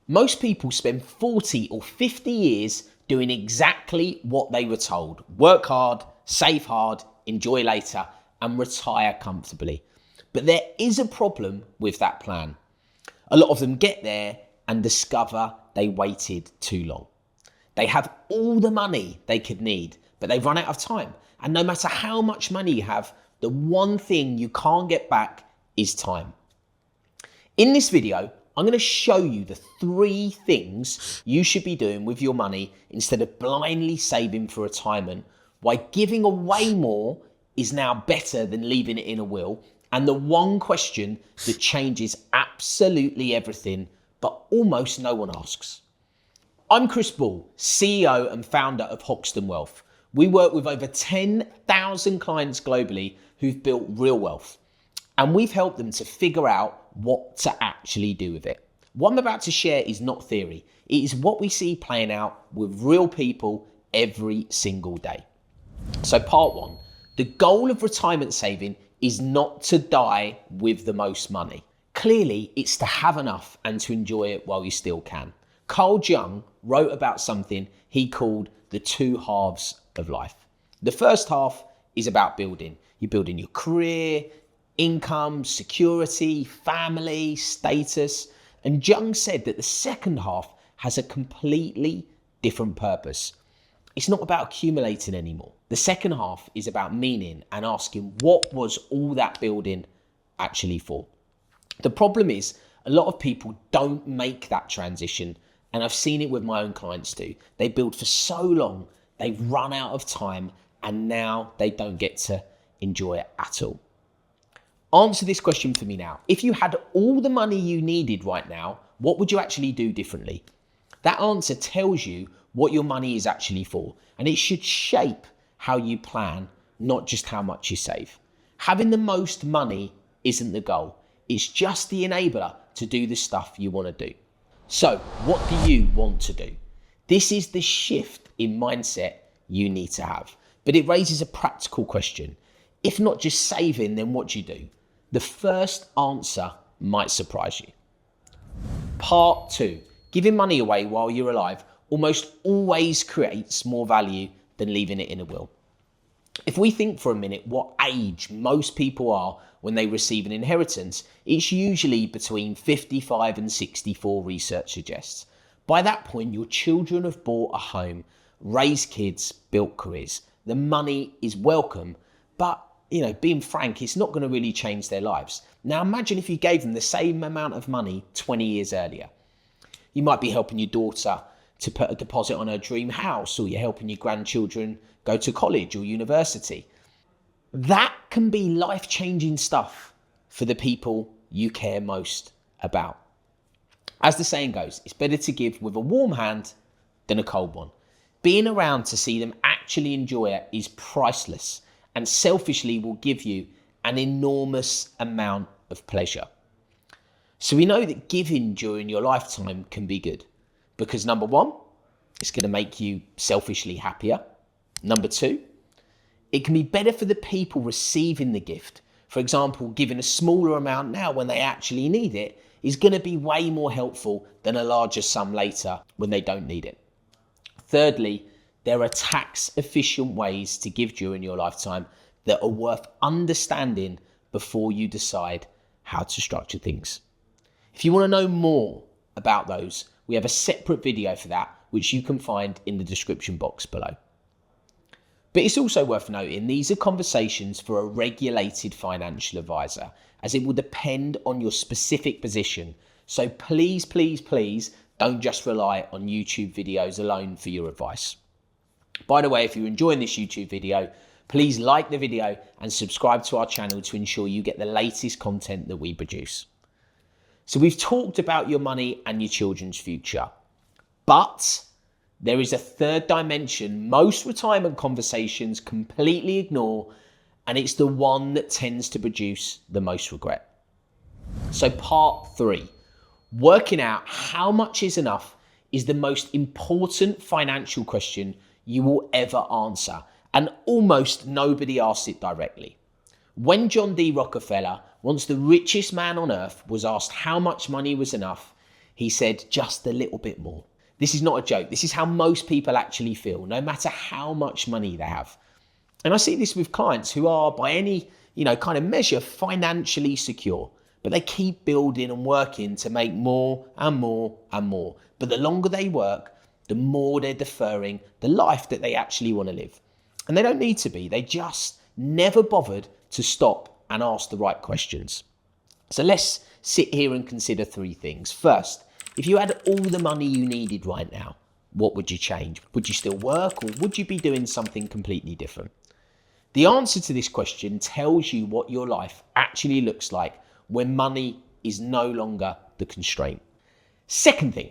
Most people spend 40 or 50 years doing exactly what they were told. Work hard, save hard, enjoy later, and retire comfortably. But there is a problem with that plan. A lot of them get there and discover they waited too long. They have all the money they could need, but they've run out of time. And no matter how much money you have, the one thing you can't get back is time. In this video, I'm going to show you the 3 things you should be doing with your money instead of blindly saving for retirement, why giving away more is now better than leaving it in a will, and the one question that changes absolutely everything, but almost no one asks. I'm Chris Ball, CEO and founder of Hoxton Wealth. We work with over 10,000 clients globally who've built real wealth, and we've helped them to figure out what to actually do with it. What I'm about to share is not theory. It is what we see playing out with real people every single day. So part 1, the goal of retirement saving is not to die with the most money. Clearly, it's to have enough and to enjoy it while you still can. Carl Jung wrote about something he called the 2 halves of life. The first half is about building. You're building your career, income, security, family, status. And Jung said that the second half has a completely different purpose. It's not about accumulating anymore. The second half is about meaning and asking, what was all that building actually for? The problem is a lot of people don't make that transition. And I've seen it with my own clients too. They build for so long, they've run out of time, and now they don't get to enjoy it at all. Answer this question for me now. If you had all the money you needed right now, what would you actually do differently? That answer tells you what your money is actually for, and it should shape how you plan, not just how much you save. Having the most money isn't the goal. It's just the enabler to do the stuff you want to do. So, what do you want to do? This is the shift in mindset you need to have. But it raises a practical question. If not just saving, then what do you do? The first answer might surprise you. Part 2, giving money away while you're alive almost always creates more value than leaving it in a will. If we think for a minute what age most people are when they receive an inheritance, it's usually between 55 and 64, research suggests. By that point, your children have bought a home, raised kids, built careers. The money is welcome, but being frank, it's not going to really change their lives. Now imagine if you gave them the same amount of money 20 years earlier. You might be helping your daughter to put a deposit on her dream house, or you're helping your grandchildren go to college or university. That can be life-changing stuff for the people you care most about. As the saying goes, it's better to give with a warm hand than a cold one. Being around to see them actually enjoy it is priceless, and selfishly will give you an enormous amount of pleasure. So we know that giving during your lifetime can be good because number 1, it's going to make you selfishly happier. Number 2, it can be better for the people receiving the gift. For example, giving a smaller amount now when they actually need it is going to be way more helpful than a larger sum later when they don't need it. Thirdly, there are tax efficient ways to give during your lifetime that are worth understanding before you decide how to structure things. If you want to know more about those, we have a separate video for that, which you can find in the description box below. But it's also worth noting these are conversations for a regulated financial advisor, as it will depend on your specific position. So please, please, please don't just rely on YouTube videos alone for your advice. By the way, if you're enjoying this YouTube video, please like the video and subscribe to our channel to ensure you get the latest content that we produce. So we've talked about your money and your children's future, but there is a third dimension most retirement conversations completely ignore, and it's the one that tends to produce the most regret. So part 3, working out how much is enough is the most important financial question you will ever answer, and almost nobody asks it directly. When John D. Rockefeller, once the richest man on earth, was asked how much money was enough, He said, just a little bit more. This is not a joke. This is how most people actually feel, no matter how much money they have. And I see this with clients who are, by any kind of measure, financially secure, but they keep building and working to make more and more and more. But the longer they work, the more they're deferring the life that they actually want to live. And they don't need to be. They just never bothered to stop and ask the right questions. So let's sit here and consider three things. First, if you had all the money you needed right now, what would you change? Would you still work, or would you be doing something completely different? The answer to this question tells you what your life actually looks like when money is no longer the constraint. Second thing,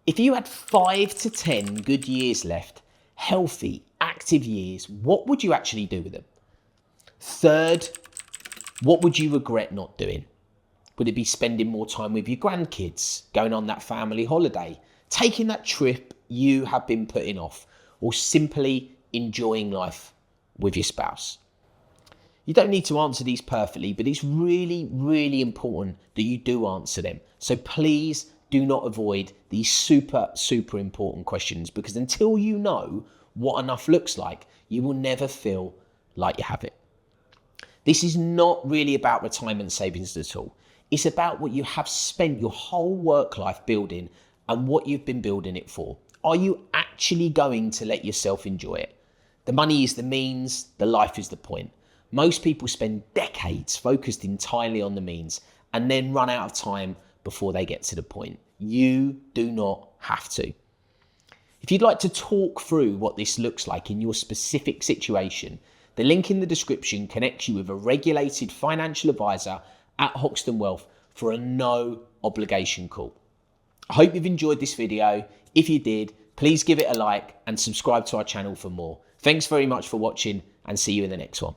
if you had 5 to 10 good years left, healthy, active years, what would you actually do with them? Third, what would you regret not doing? Would it be spending more time with your grandkids, going on that family holiday, taking that trip you have been putting off, or simply enjoying life with your spouse? You don't need to answer these perfectly, but it's really, really important that you do answer them. So please do not avoid these super, super important questions, because until you know what enough looks like, you will never feel like you have it. This is not really about retirement savings at all. It's about what you have spent your whole work life building and what you've been building it for. Are you actually going to let yourself enjoy it? The money is the means, the life is the point. Most people spend decades focused entirely on the means and then run out of time before they get to the point. You do not have to. If you'd like to talk through what this looks like in your specific situation, the link in the description connects you with a regulated financial advisor at Hoxton Wealth for a no obligation call. I hope you've enjoyed this video. If you did, please give it a like and subscribe to our channel for more. Thanks very much for watching, and see you in the next one.